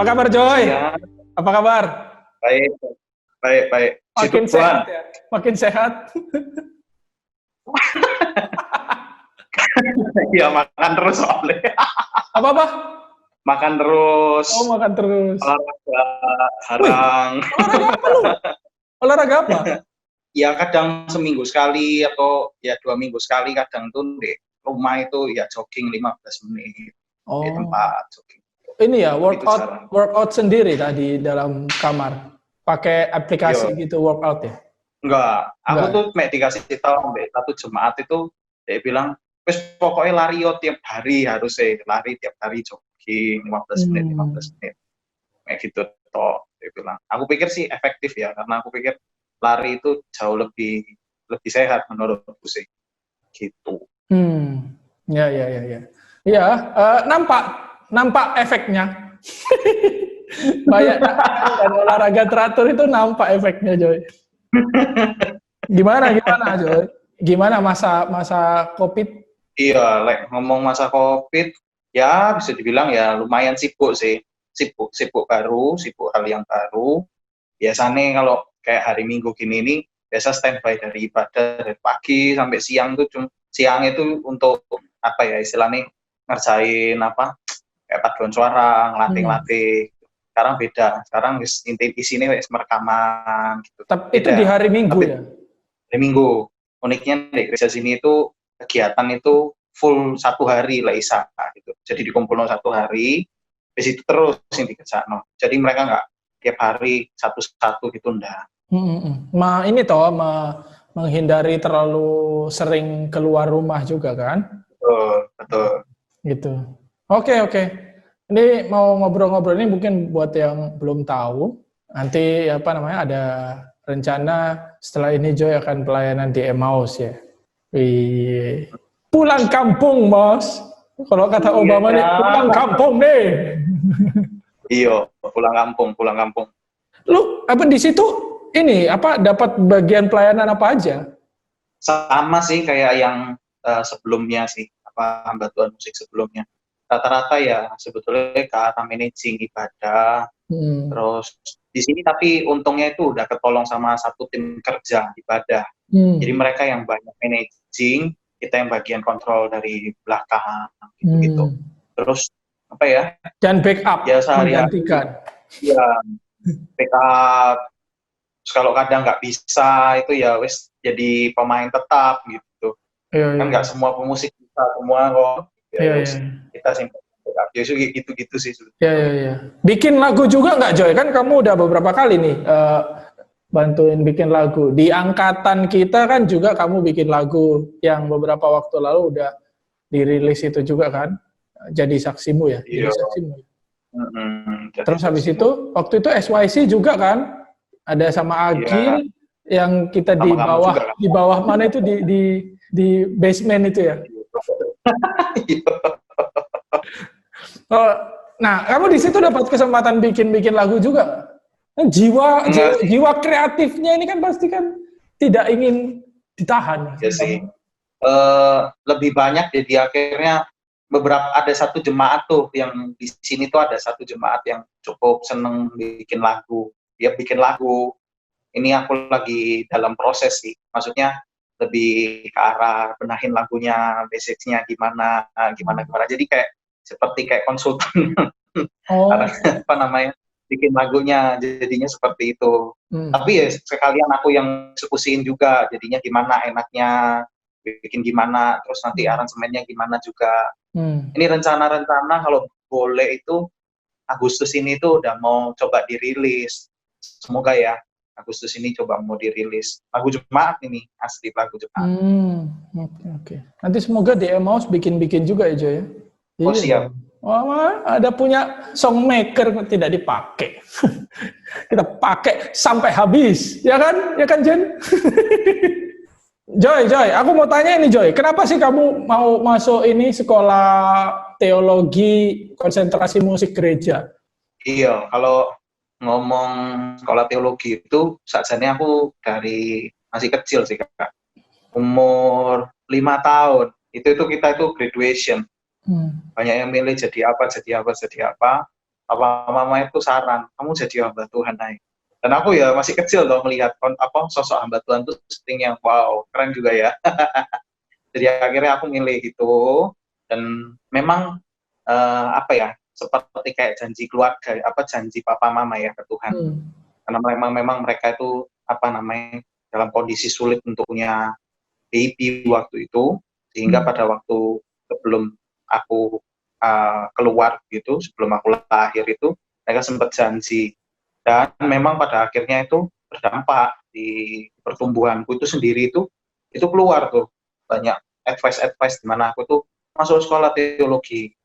kabar Joy? Siang, Apa kabar? baik, baik, baik. Makin Puji Tuhan. sehat ya? Makin sehat? Ya makan terus soalnya. Apa-apa? Makan terus, Oh, makan terus. olahraga, Wih, jarang. olahraga apa lu? Olahraga apa? Ya kadang seminggu sekali atau ya 2 minggu sekali kadang tuh di rumah itu ya jogging 15 menit di Oh, tempat jogging. ini ya Itu jarang. workout sendiri tadi dalam kamar. Pakai aplikasi Yo, gitu workout ya? enggak. Aku Enggak. tuh mek dikasih tahu mbak satu jemaat itu dia bilang, wes pokoknya lari yo tiap hari harus lari tiap hari jogging 15 menit, 15 menit. Kayak gitu toh dia bilang. Aku pikir sih efektif ya karena aku pikir lari itu jauh lebih sehat menurutku sih. Gitu. Ya, ya, ya, ya. Ya, nampak efeknya. Banyak lari dan olahraga teratur itu nampak efeknya, Joy. Gimana Joy? Gimana masa COVID? Iya, ngomong masa COVID, ya bisa dibilang ya lumayan sibuk sih. Sibuk hal yang baru. Biasanya kalau kayak hari Minggu gini nih, biasa standby dari ibadah dari pagi sampai siang tuh siang itu untuk apa ya istilahnya ngerjain apa kayak paduan suara, ngelatih. Sekarang beda. Sekarang isinya merekaman gitu. Tapi itu di Beda. hari Minggu Tapi ya? hari Minggu. Uniknya di gereja sini itu kegiatan itu full 1 hari lah Isa gitu. Jadi dikumpul 1 hari, di situ terus yang dikerjakan. Jadi mereka nggak tiap hari satu-satu gitu ndak. Ini toh menghindari terlalu sering keluar rumah juga kan? Betul. Gitu. Oke. Ini mau ngobrol-ngobrol ini mungkin buat yang belum tahu. Nanti ada rencana setelah ini Joy akan pelayanan di Emmaus ya. Wih. Pulang kampung, Mas. Kalau kata Obama nih, pulang kampung nih. Iya, pulang kampung. Lu di situ dapat bagian pelayanan apa aja? Sama sih kayak yang sebelumnya sih, hamba Tuhan musik sebelumnya. Rata-rata ya sebetulnya ke arah managing ibadah. Terus di sini tapi untungnya itu udah ketolong sama satu tim kerja ibadah. Jadi mereka yang banyak managing, kita yang bagian kontrol dari belakang gitu. Terus apa ya? Dan backup, Ya sehari-hari. menggantikan. Ya, backup. Terus kalau kadang nggak bisa itu ya wes jadi pemain tetap gitu. Kan nggak semua pemusik bisa semua kok. Kita simpan backup. Ya gitu sih. Ya. Bikin lagu juga nggak Joy? Kan kamu udah beberapa kali nih bantuin bikin lagu. Di angkatan kita kan juga kamu bikin lagu yang beberapa waktu lalu udah dirilis itu juga kan? Jadi saksimu ya? Iya. Jadi saksimu. Terus habis itu, waktu itu SYC juga kan? Ada sama Agil yang kita di bawah mana itu di basement itu ya? Nah, kamu di situ dapat kesempatan bikin lagu juga. Jiwa kreatifnya ini kan pasti kan tidak ingin ditahan. Ya sih. Lebih banyak jadi akhirnya ada satu jemaat tuh yang di sini tuh ada satu jemaat yang cukup seneng bikin lagu. Dia bikin lagu. Ini aku lagi dalam proses sih. Maksudnya lebih ke arah benahin lagunya, basicnya gimana. Jadi seperti konsultan. Bikin lagunya jadinya seperti itu. Tapi ya sekalian aku yang eksekusiin juga. Jadinya gimana enaknya, bikin gimana, terus nanti aransemennya gimana juga. Ini rencana kalau boleh itu Agustus ini tuh udah mau coba dirilis. Semoga ya Agustus ini coba mau dirilis lagu jemaat ini, asli lagu jemaat. Oke. Nanti semoga di Emmaus bikin juga ya Jo ya. Oh siap. Ada punya songmaker tidak dipakai. Kita pakai sampai habis, ya kan Jen? Joy, aku mau tanya ini Joy, kenapa sih kamu mau masuk ini sekolah teologi konsentrasi musik gereja? Iya, kalau ngomong sekolah teologi itu sajane aku dari masih kecil sih Kak. Umur 5 tahun, itu kita graduation. Banyak yang milih jadi apa. Papa mama itu saran, kamu jadi hamba Tuhan naik. Dan aku ya masih kecil loh melihat sosok hamba Tuhan itu setting yang wow, keren juga ya. Jadi akhirnya aku milih gitu, dan memang apa ya, seperti kayak janji keluarga, janji papa mama ya ke Tuhan. Karena memang mereka itu dalam kondisi sulit untuk punya baby waktu itu, sehingga pada waktu sebelum aku keluar gitu, sebelum aku lahir itu, mereka sempat janji. Dan memang pada akhirnya itu berdampak di pertumbuhanku itu sendiri, itu keluar tuh banyak advice di mana aku tuh masuk sekolah teologi,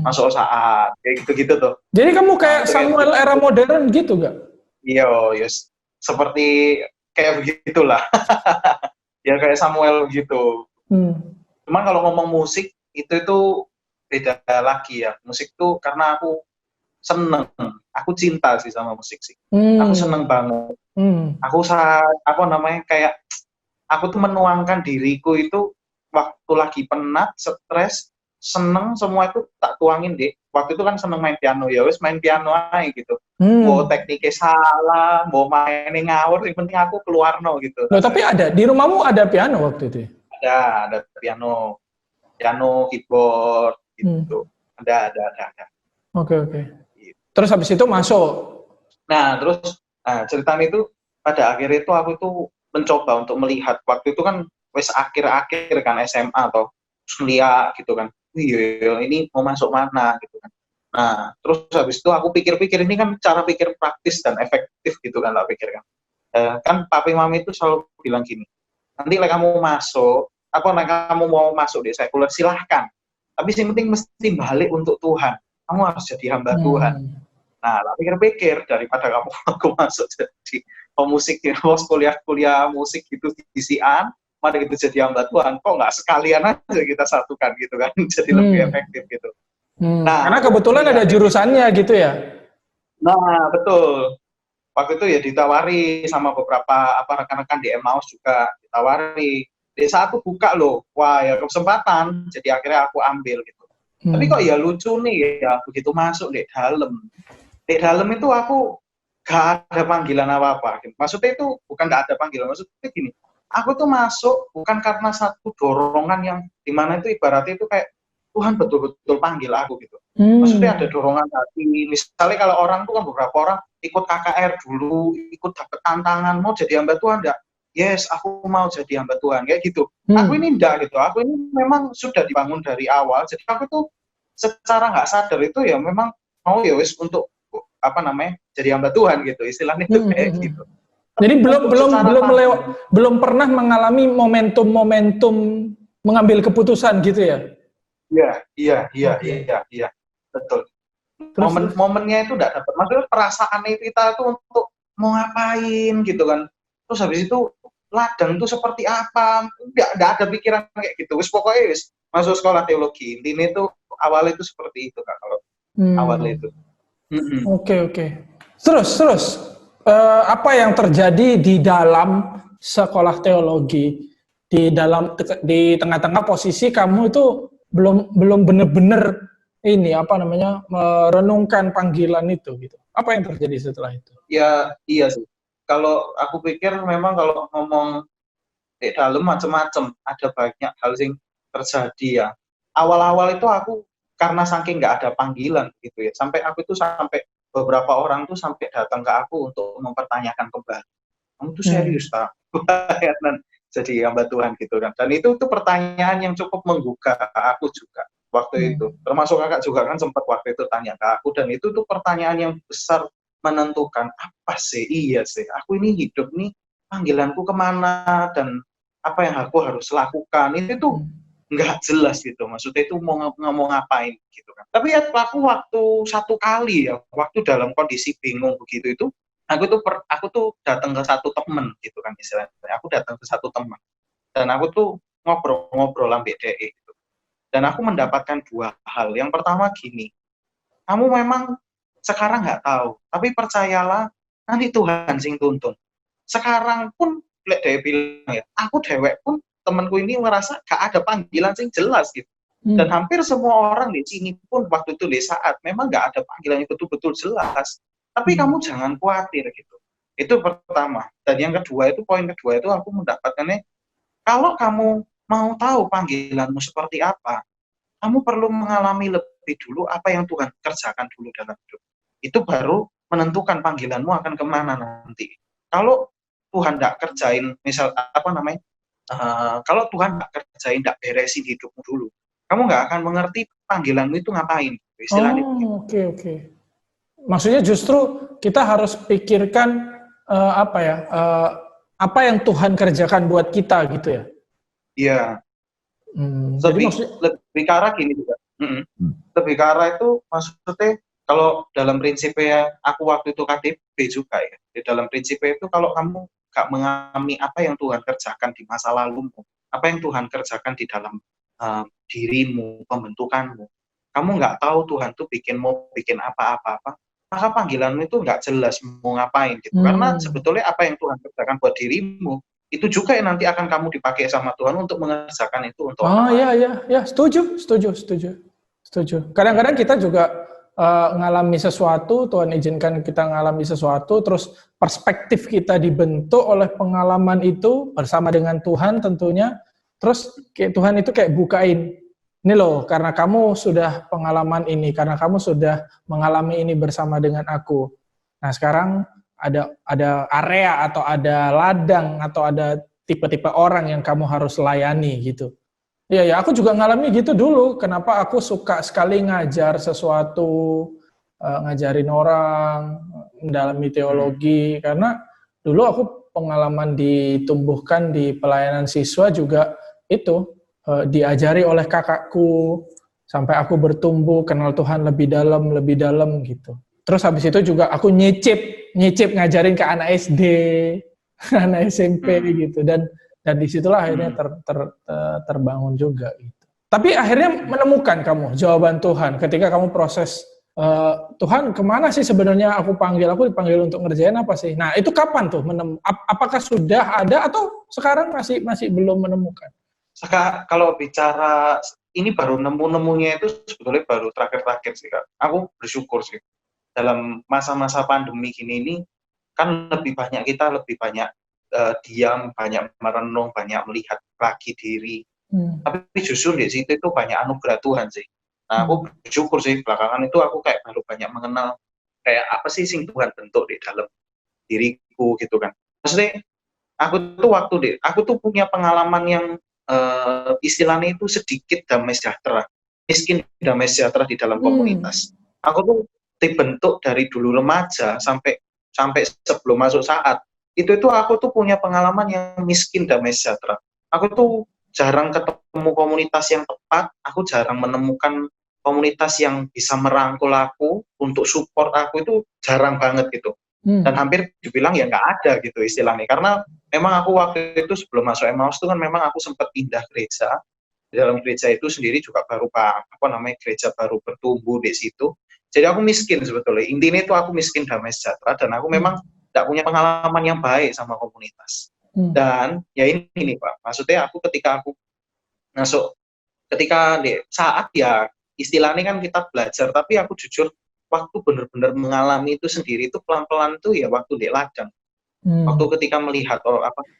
masuk saat kayak gitu-gitu tuh. Jadi kamu kayak Samuel era modern gitu gak? Iya, yes. Seperti kayak begitulah. Ya kayak Samuel gitu. Cuman kalau ngomong musik itu beda lagi ya. Musik tuh karena aku seneng, aku cinta sih sama musik sih. Aku seneng banget. Kayak aku tuh menuangkan diriku itu waktu lagi penat, stres, seneng, semua itu tak tuangin deh. Waktu itu kan seneng main piano, ya wes main piano aja gitu. Mau tekniknya salah, mau mainnya ngawur, yang penting aku keluar gitu. Loh, tapi ada di rumahmu ada piano waktu itu? Ada piano, keyboard gitu. Ada. Oke. Terus habis itu masuk. Nah, terus ceritanya itu pada akhirnya itu aku tuh mencoba untuk melihat, waktu itu kan wes akhir-akhir kan SMA atau kuliah gitu kan. Iya, ini mau masuk mana gitu kan. Nah, terus habis itu aku pikir-pikir, ini kan cara pikir praktis dan efektif gitu kan, lah pikir kan. Kan papi mami itu selalu bilang gini, nanti kamu masuk, kamu mau masuk di sekuler silahkan, tapi yang penting mesti balik untuk Tuhan, kamu harus jadi hamba Tuhan. Nah, lah pikir-pikir, daripada aku masuk jadi pemusik, kuliah musik gitu di sian, mari kita jadi hamba Tuhan, kok nggak sekalian aja kita satukan gitu kan, jadi lebih efektif gitu. Nah, karena kebetulan ada jurusannya gitu ya. Nah, betul. Waktu itu ya ditawari sama beberapa rekan-rekan di Emmaus juga ditawari. Di saat aku buka loh, wah ya kesempatan, jadi akhirnya aku ambil gitu. Tapi kok ya lucu nih ya, begitu masuk di dalam itu aku gak ada panggilan apa-apa. Maksudnya itu bukan gak ada panggilan, maksudnya gini, aku tuh masuk bukan karena satu dorongan yang dimana itu ibaratnya itu kayak Tuhan betul-betul panggil aku gitu. Maksudnya ada dorongan hati. Misalnya kalau orang tuh kan beberapa orang ikut KKR dulu, ikut dapet tantangan, mau jadi hamba Tuhan enggak? Yes, aku mau jadi hamba Tuhan, kayak gitu. Aku ini enggak gitu. Aku ini memang sudah dibangun dari awal. Jadi aku tuh secara nggak sadar itu ya memang mau ya wis untuk jadi hamba Tuhan gitu. Istilahnya itu kayak gitu. Jadi belum pernah mengalami momentum mengambil keputusan gitu ya? Iya, betul. Momennya itu enggak dapat. Maksudnya perasaan kita itu untuk mau ngapain gitu kan. Terus habis itu ladang itu seperti apa? Enggak ada pikiran kayak gitu. Wis pokoknya wis masuk sekolah teologi. Intinya itu awalnya itu seperti itu Kak, kalau awalnya itu. Oke. Terus apa yang terjadi di dalam sekolah teologi? Di tengah-tengah posisi kamu itu belum benar-benar merenungkan panggilan itu gitu. Apa yang terjadi setelah itu? Ya, iya sih. Kalau aku pikir memang kalau ngomong di dalam macam-macam, ada banyak hal yang terjadi ya. Awal-awal itu aku karena saking nggak ada panggilan gitu ya, sampai beberapa orang tuh sampai datang ke aku untuk mempertanyakan kembali, kamu tuh serius tak? Jadi hamba Tuhan gitu kan. Dan itu tuh pertanyaan yang cukup menggugah aku juga waktu itu. Termasuk kakak juga kan sempat waktu itu tanya ke aku, dan itu tuh pertanyaan yang besar, menentukan apa sih, iya sih, aku ini hidup nih, panggilanku kemana, dan apa yang aku harus lakukan, itu tuh nggak jelas gitu, maksudnya itu mau ngapain gitu kan. Tapi ya aku waktu satu kali ya, waktu dalam kondisi bingung begitu itu, aku tuh datang ke satu teman gitu kan istilahnya, aku datang ke satu teman, dan aku tuh ngobrol ambil DE gitu. Dan aku mendapatkan dua hal. Yang pertama gini, kamu memang sekarang nggak tahu, tapi percayalah nanti Tuhan sing tuntun. Sekarang pun dia bilang ya, aku dewek pun temanku ini merasa gak ada panggilan sing jelas gitu. Dan hampir semua orang di sini pun waktu itu di saat memang nggak ada panggilan yang betul-betul jelas. Tapi kamu jangan khawatir gitu. Itu pertama. Dan yang kedua itu, poin kedua itu aku mendapatkannya, kalau kamu mau tahu panggilanmu seperti apa, kamu perlu mengalami lebih dulu apa yang Tuhan kerjakan dulu dalam hidup. Itu baru menentukan panggilanmu akan kemana nanti. Kalau Tuhan tidak kerjain, misal kalau Tuhan nggak kerjain, nggak beresin hidupmu dulu, kamu nggak akan mengerti panggilanmu itu ngapain. Istilahnya begitu. Oke. Maksudnya justru kita harus pikirkan apa yang Tuhan kerjakan buat kita gitu ya? Iya. Lebih ke arah gini juga. Lebih ke arah itu maksudnya, kalau dalam prinsipnya aku waktu itu KTP juga ya. Di dalam prinsipnya itu, kalau kamu gak mengalami apa yang Tuhan kerjakan di masa lalumu, apa yang Tuhan kerjakan di dalam dirimu, pembentukanmu, kamu nggak tahu Tuhan tuh mau bikin apa-apa, maka panggilanmu itu nggak jelas mau ngapain gitu. Karena sebetulnya apa yang Tuhan kerjakan buat dirimu, itu juga yang nanti akan kamu dipakai sama Tuhan untuk mengerjakan itu untuk orang lain. Iya, setuju. Kadang-kadang kita juga ngalami sesuatu, Tuhan izinkan kita ngalami sesuatu, terus perspektif kita dibentuk oleh pengalaman itu bersama dengan Tuhan tentunya, terus Tuhan itu kayak bukain, ini loh, karena kamu sudah pengalaman ini, karena kamu sudah mengalami ini bersama dengan aku. Nah sekarang ada area atau ada ladang atau ada tipe-tipe orang yang kamu harus layani gitu. Iya, aku juga ngalami gitu dulu. Kenapa aku suka sekali ngajar sesuatu, ngajarin orang, mendalami teologi. Karena dulu aku pengalaman ditumbuhkan di pelayanan siswa juga itu, diajari oleh kakakku, sampai aku bertumbuh, kenal Tuhan lebih dalam gitu. Terus habis itu juga aku nyicip ngajarin ke anak SD, anak SMP gitu. Dan disitulah akhirnya terbangun juga gitu. Tapi akhirnya menemukan kamu jawaban Tuhan ketika kamu proses, Tuhan kemana sih sebenarnya aku dipanggil untuk ngerjain apa sih? Nah itu kapan tuh? Apakah sudah ada atau sekarang masih belum menemukan? Kalau bicara ini baru nemu-nemunya itu sebetulnya baru terakhir-terakhir sih Kak. Aku bersyukur sih dalam masa-masa pandemi gini ini kan lebih banyak diam, banyak merenung, banyak melihat lagi diri. Tapi justru di situ itu banyak anugerah Tuhan sih. Nah, aku bersyukur sih belakangan itu aku kayak baru banyak mengenal kayak apa sih sing Tuhan bentuk di dalam diriku gitu kan. Maksudnya aku tuh punya pengalaman yang istilahnya itu sedikit damai sejahtera, miskin damai sejahtera di dalam komunitas. Aku tuh dibentuk dari dulu remaja sampai sebelum masuk saat itu aku tuh punya pengalaman yang miskin damai sejahtera. Aku tuh jarang ketemu komunitas yang tepat, aku jarang menemukan komunitas yang bisa merangkul aku untuk support aku, itu jarang banget gitu. Dan hampir dibilang ya nggak ada gitu istilahnya, karena memang aku waktu itu sebelum masuk Emmaus itu kan memang aku sempat pindah gereja. Di dalam gereja itu sendiri juga baru gereja baru bertumbuh di situ. Jadi aku miskin sebetulnya. Intinya itu aku miskin damai sejahtera, dan aku memang tidak punya pengalaman yang baik sama komunitas. Dan ya ini Pak, maksudnya ketika aku masuk, ketika di saat ya istilahnya kan kita belajar, tapi aku jujur waktu benar-benar mengalami itu sendiri itu pelan-pelan tuh ya waktu di ladang. Waktu ketika melihat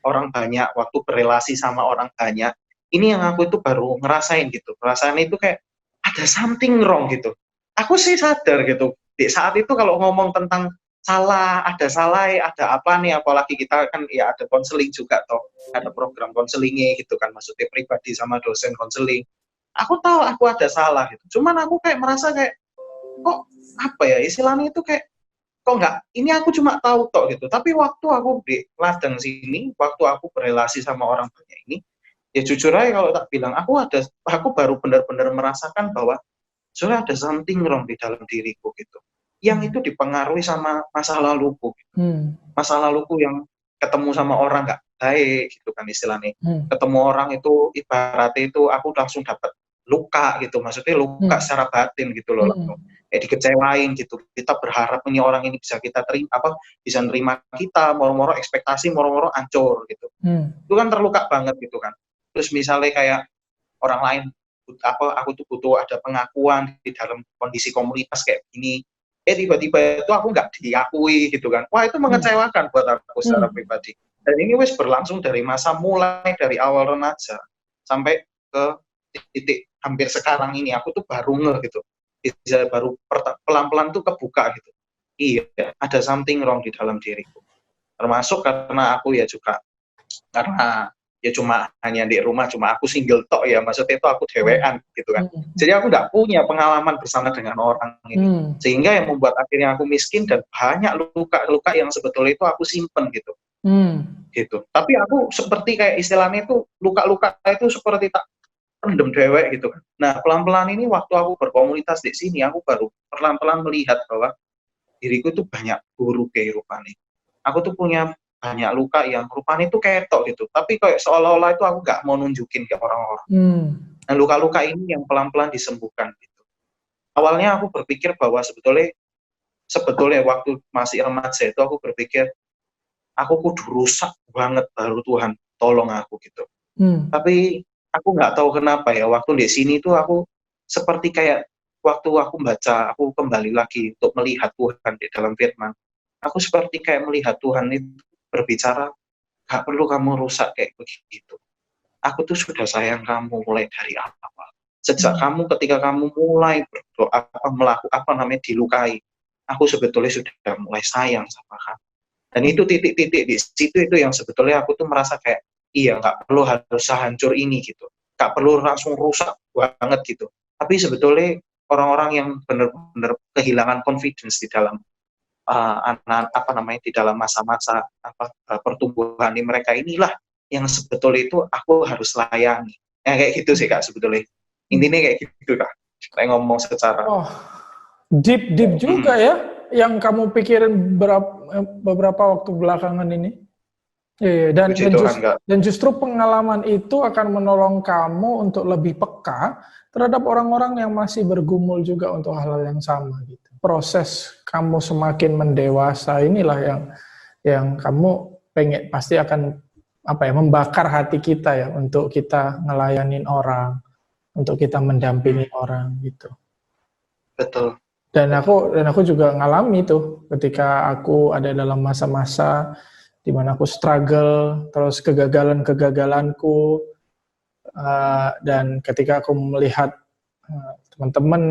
orang banyak, waktu berelasi sama orang banyak, ini yang aku itu baru ngerasain gitu. Rasanya itu kayak ada something wrong gitu. Aku sih sadar gitu. Di saat itu kalau ngomong tentang ada apa nih, apalagi kita kan ya ada konseling juga toh, ada program konselingnya gitu kan, maksudnya pribadi sama dosen konseling. Aku tahu aku ada salah gitu. Cuman aku kayak merasa kayak kok apa ya istilahnya itu kayak kok nggak, ini aku cuma tahu tok gitu. Tapi waktu aku di ladang sini, waktu aku berrelasi sama orang banyak ini, ya jujur aja kalau tak bilang aku baru benar-benar merasakan bahwa sebenarnya ada something wrong di dalam diriku gitu. Yang itu dipengaruhi sama masa laluku gitu. Masa laluku yang ketemu sama orang nggak baik gitu kan istilahnya. Ketemu orang itu ibaratnya itu aku langsung dapat luka gitu, maksudnya luka secara batin gitu loh, kayak dikecewain gitu. Kita berharap ini orang ini bisa kita bisa nerima kita, moro-moro ekspektasi moro-moro hancur gitu. Itu kan terluka banget gitu kan. Terus misalnya kayak orang lain aku tuh butuh ada pengakuan di dalam kondisi komunitas kayak gini. Tiba-tiba itu aku nggak diakui gitu kan. Wah, itu mengecewakan buat aku secara pribadi. Dan ini wis berlangsung dari masa mulai dari awal remaja sampai ke titik hampir sekarang ini. Aku tuh baru gitu. Bisa baru pelan-pelan tuh kebuka gitu. Iya, ada something wrong di dalam diriku. Termasuk karena aku ya juga karena ya cuma hanya di rumah, cuma aku single tok ya, maksudnya itu aku dewean gitu kan. Jadi aku nggak punya pengalaman bersama dengan orang ini, sehingga yang membuat akhirnya aku miskin dan banyak luka-luka yang sebetulnya itu aku simpen gitu. Gitu. Tapi aku seperti kayak istilahnya itu luka-luka itu seperti tak pendem dewek gitu kan. Nah, pelan-pelan ini waktu aku berkomunitas di sini, aku baru pelan-pelan melihat bahwa diriku itu banyak buruk kehidupannya. Aku tuh punya banyak luka yang rupanya itu ketok gitu, tapi kayak seolah-olah itu aku nggak mau nunjukin ke orang-orang. Nah, luka-luka ini yang pelan-pelan disembuhkan gitu. Awalnya aku berpikir bahwa sebetulnya waktu masih remaja itu aku berpikir aku kudu rusak banget baru Tuhan tolong aku gitu. Tapi aku nggak tahu kenapa ya waktu di sini tuh aku seperti kayak waktu aku baca, aku kembali lagi untuk melihat Tuhan di dalam firman. Aku seperti kayak melihat Tuhan itu berbicara, gak perlu kamu rusak kayak begitu. Aku tuh sudah sayang kamu mulai dari awal. Sejak ketika kamu mulai berdoa, dilukai, aku sebetulnya sudah mulai sayang sama kamu. Dan itu titik-titik di situ itu yang sebetulnya aku tuh merasa kayak, iya nggak perlu harus sehancur ini gitu. Nggak perlu langsung rusak banget gitu. Tapi sebetulnya orang-orang yang benar-benar kehilangan confidence di dalam di dalam masa-masa pertumbuhan di mereka inilah yang sebetulnya itu aku harus layani. Ya kayak gitu sih Kak sebetulnya. Intinya kayak gitu Kak. Saya ngomong secara deep juga ya yang kamu pikirin beberapa waktu belakangan ini. Dan justru pengalaman itu akan menolong kamu untuk lebih peka terhadap orang-orang yang masih bergumul juga untuk hal-hal yang sama gitu. Proses kamu semakin mendewasa inilah yang kamu pasti akan membakar hati kita ya untuk kita ngelayanin orang, untuk kita mendampingi orang gitu. Betul. Dan aku juga ngalami tuh ketika aku ada dalam masa-masa di mana aku struggle, terus kegagalanku, dan ketika aku melihat teman-teman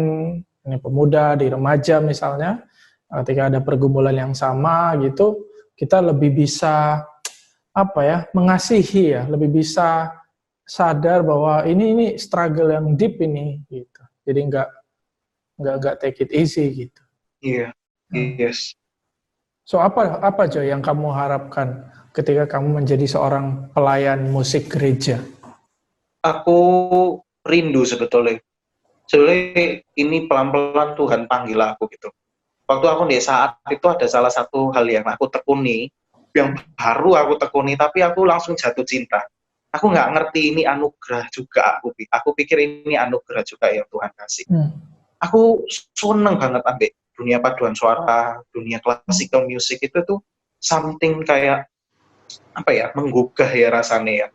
ini pemuda di remaja misalnya, ketika ada pergumulan yang sama gitu, kita lebih bisa mengasihi ya, lebih bisa sadar bahwa ini struggle yang deep ini gitu. Jadi nggak take it easy gitu. Iya. Yes. So apa Joy yang kamu harapkan ketika kamu menjadi seorang pelayan musik gereja? Aku rindu sebetulnya. Sebetulnya ini pelan-pelan Tuhan panggil aku gitu. Waktu aku di saat itu ada salah satu hal yang aku tekuni, yang baru aku tekuni, tapi aku langsung jatuh cinta. Aku nggak ngerti ini anugerah juga. Aku pikir ini anugerah juga yang Tuhan kasih. Aku seneng banget ambil dunia paduan suara, dunia classical music itu tuh something kayak menggugah ya rasanya ya.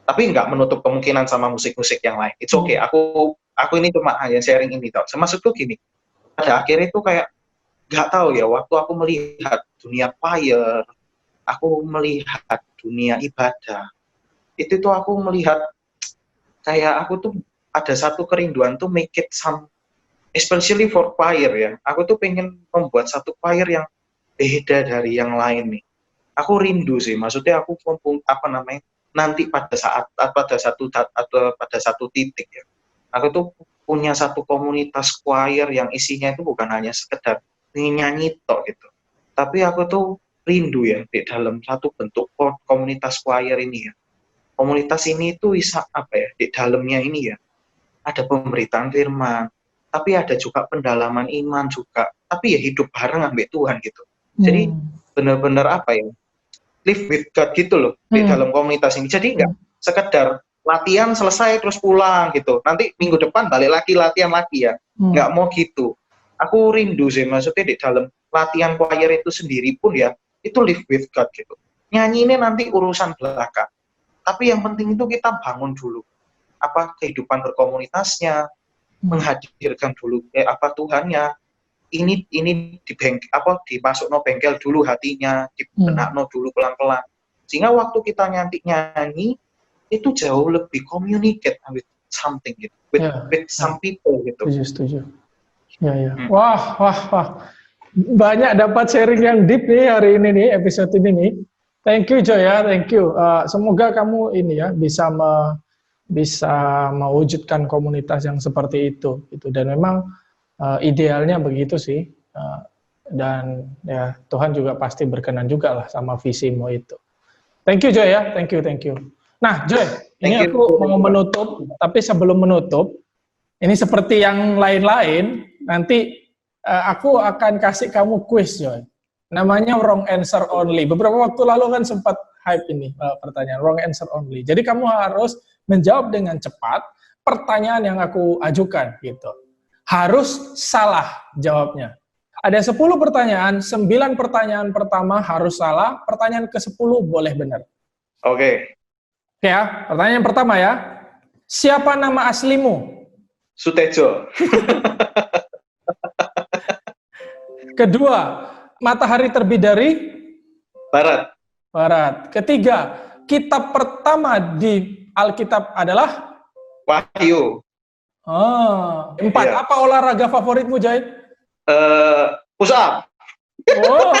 Tapi nggak menutup kemungkinan sama musik-musik yang lain. It's okay. Aku ini cuma hanya sharing ini tau. Maksudku gini, pada akhirnya itu kayak nggak tahu ya. Waktu aku melihat dunia choir, aku melihat dunia ibadah, itu tuh aku melihat kayak aku tuh ada satu kerinduan tuh make it some, especially for choir ya. Aku tuh pengen membuat satu choir yang beda dari yang lain nih. Aku rindu sih. Maksudnya aku nanti pada satu titik ya, aku tuh punya satu komunitas choir yang isinya itu bukan hanya sekedar nyanyi tok gitu, tapi aku tuh rindu ya di dalam satu bentuk komunitas choir ini ya. Komunitas ini tuh bisa di dalamnya ini ya ada pemberitaan firman, tapi ada juga pendalaman iman juga, tapi ya hidup bareng ambil Tuhan gitu. Jadi benar-benar live with God gitu loh di dalam komunitas ini. Jadi nggak sekedar latihan selesai terus pulang gitu. Nanti minggu depan balik lagi latihan lagi ya. Nggak mau gitu. Aku rindu sih maksudnya di dalam latihan choir itu sendiri pun ya itu live with God gitu. Nyanyi ini nanti urusan belakang. Tapi yang penting itu kita bangun dulu. kehidupan berkomunitasnya, menghadirkan dulu Tuhannya. Ini dimasuk no bengkel dulu hatinya, dibenak no dulu pelan-pelan. Sehingga waktu kita nyanyi itu jauh lebih communicate with something gitu, with some people gitu. Setuju. Ya. Wah. Banyak dapat sharing yang deep nih hari ini nih, episode ini nih. Thank you Joy ya, thank you. Semoga kamu ini ya bisa mewujudkan komunitas yang seperti itu gitu. Dan memang idealnya begitu sih. Dan ya Tuhan juga pasti berkenan juga lah sama visimu itu. Thank you Joy ya, thank you. Nah Joy, ini aku mau menutup, tapi sebelum menutup, ini seperti yang lain-lain, nanti aku akan kasih kamu quiz Joy. Namanya wrong answer only. Beberapa waktu lalu kan sempat hype ini pertanyaan wrong answer only. Jadi kamu harus menjawab dengan cepat pertanyaan yang aku ajukan gitu. Harus salah jawabnya. Ada 10 pertanyaan, 9 pertanyaan pertama harus salah, pertanyaan ke-10 boleh benar. Oke. Oke ya, pertanyaan pertama ya. Siapa nama aslimu? Sutejo. Kedua, matahari terbit dari? Barat. Ketiga, kitab pertama di Alkitab adalah? Wahyu. 4. Iya. Apa olahraga favoritmu, Jai? Push up. Oh.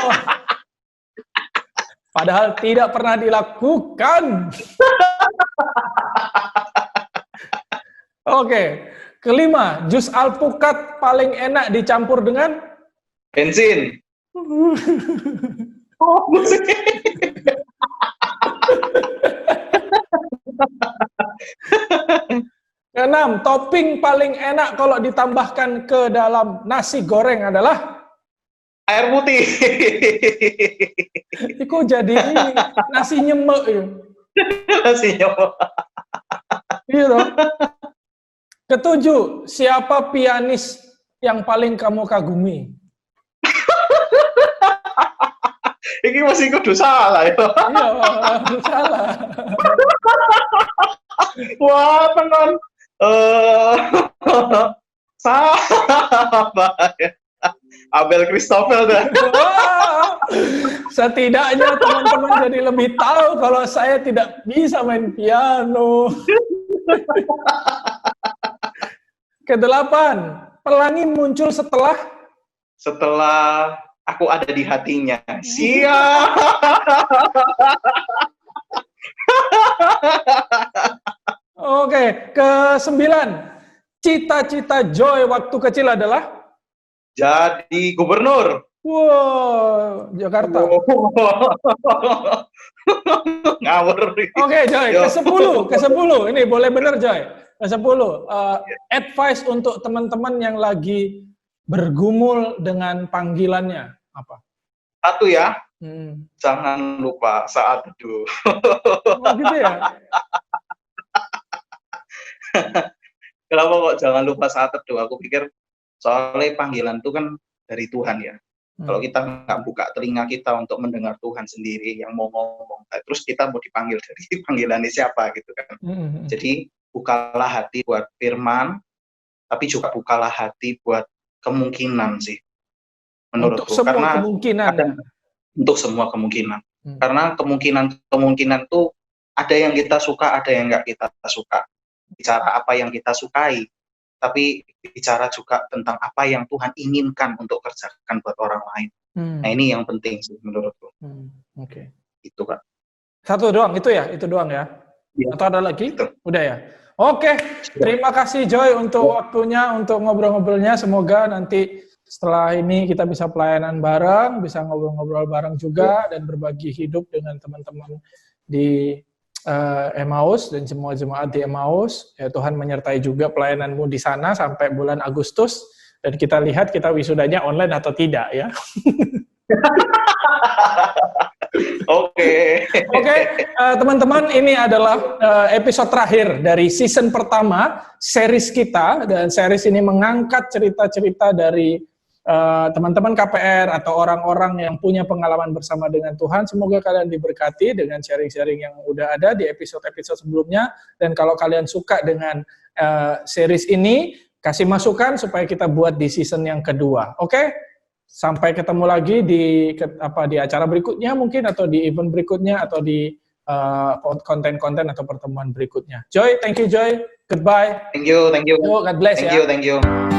Padahal tidak pernah dilakukan. Oke. Kelima, jus alpukat paling enak dicampur dengan? Bensin. Keenam, topping paling enak kalau ditambahkan ke dalam nasi goreng adalah? Air putih. Itu jadi nasi nyemek ya. Nasi nyemek. Iya dong. Ketujuh, siapa pianis yang paling kamu kagumi? Ini masih kudu salah ya. Iya, salah. Wah, tenan. Salah ya. Abel Christopher dah. Setidaknya teman-teman jadi lebih tahu kalau saya tidak bisa main piano. Kedelapan, pelangi muncul setelah aku ada di hatinya. Siap. Oke, ke-9, cita-cita Joy waktu kecil adalah? Jadi gubernur. Wow, Jakarta. Ngawur. Oke, Joy, ke-10. Ini boleh benar, Joy. Ke-10. Advice untuk teman-teman yang lagi bergumul dengan panggilannya apa? Satu ya. Jangan lupa saat teduh. Oh, gitu ya? Kenapa kok jangan lupa saat teduh? Aku pikir soalnya panggilan itu kan dari Tuhan ya. Kalau kita nggak buka telinga kita untuk mendengar Tuhan sendiri yang mau ngomong, terus kita mau dipanggil dari panggilannya siapa gitu kan. Jadi bukalah hati buat firman, tapi juga bukalah hati buat kemungkinan sih. Menurutku. Untuk semua karena kemungkinan. Untuk semua kemungkinan. Karena kemungkinan tuh ada yang kita suka, ada yang nggak kita suka. Bicara apa yang kita sukai, tapi bicara juga tentang apa yang Tuhan inginkan untuk kerjakan buat orang lain. Nah ini yang penting sih menurutku. Oke. Itu kan. Satu doang, itu doang ya? Atau ada lagi? Itu. Udah ya? Oke, terima kasih Joy untuk waktunya, untuk ngobrol-ngobrolnya. Semoga nanti setelah ini kita bisa pelayanan bareng, bisa ngobrol-ngobrol bareng juga, dan berbagi hidup dengan teman-teman di Emmaus dan semua jemaat di Emmaus. Ya, Tuhan menyertai juga pelayananmu di sana sampai bulan Agustus, dan kita lihat kita wisudanya online atau tidak ya. Oke, teman-teman, ini adalah episode terakhir dari season pertama series kita, dan series ini mengangkat cerita-cerita dari teman-teman KPR atau orang-orang yang punya pengalaman bersama dengan Tuhan, semoga kalian diberkati dengan sharing-sharing yang udah ada di episode-episode sebelumnya. Dan kalau kalian suka dengan series ini, kasih masukan supaya kita buat di season yang kedua. Oke? Sampai ketemu lagi di acara berikutnya mungkin, atau di event berikutnya, atau di konten-konten atau pertemuan berikutnya. Joy, thank you Joy. Goodbye. Thank you. God bless Thank ya. you.